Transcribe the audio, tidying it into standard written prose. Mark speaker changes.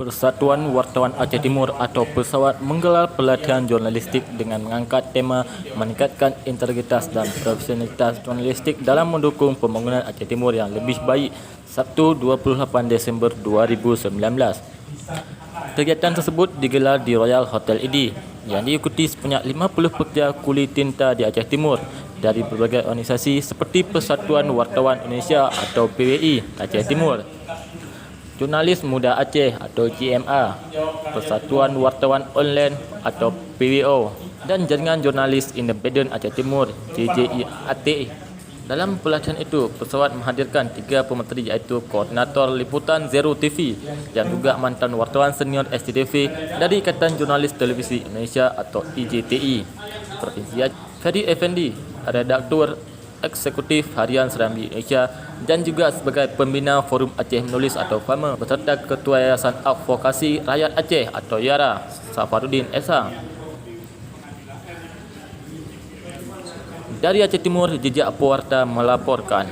Speaker 1: Persatuan Wartawan Aceh Timur atau Persawat menggelar pelatihan jurnalistik dengan mengangkat tema meningkatkan integritas dan profesionalitas jurnalistik dalam mendukung pembangunan Aceh Timur yang lebih baik, Sabtu 28 Disember 2019. Kegiatan tersebut digelar di Royal Hotel Edi yang diikuti sebanyak 50 pekerja kuli tinta di Aceh Timur dari berbagai organisasi seperti Persatuan Wartawan Indonesia atau PWI Aceh Timur, Jurnalis Muda Aceh atau JMA, Persatuan Wartawan Online atau PWO, dan Jaringan Jurnalis Independen Aceh Timur JJIAT. Dalam pelatihan itu, pesawat menghadirkan 3 pemateri iaitu Koordinator Liputan Zero TV yang juga mantan wartawan senior SCTV dari Ikatan Jurnalis Televisi Indonesia atau IJTI Provinsi Aceh, Ferry Effendi, Redaktur Eksekutif Harian Serambi Indonesia, dan juga sebagai pembina Forum Aceh Menulis atau FAMA, beserta Ketua Yayasan Advokasi Rakyat Aceh atau YARA, Safarudin Esa. Dari Aceh Timur, Jejak Pewarta melaporkan.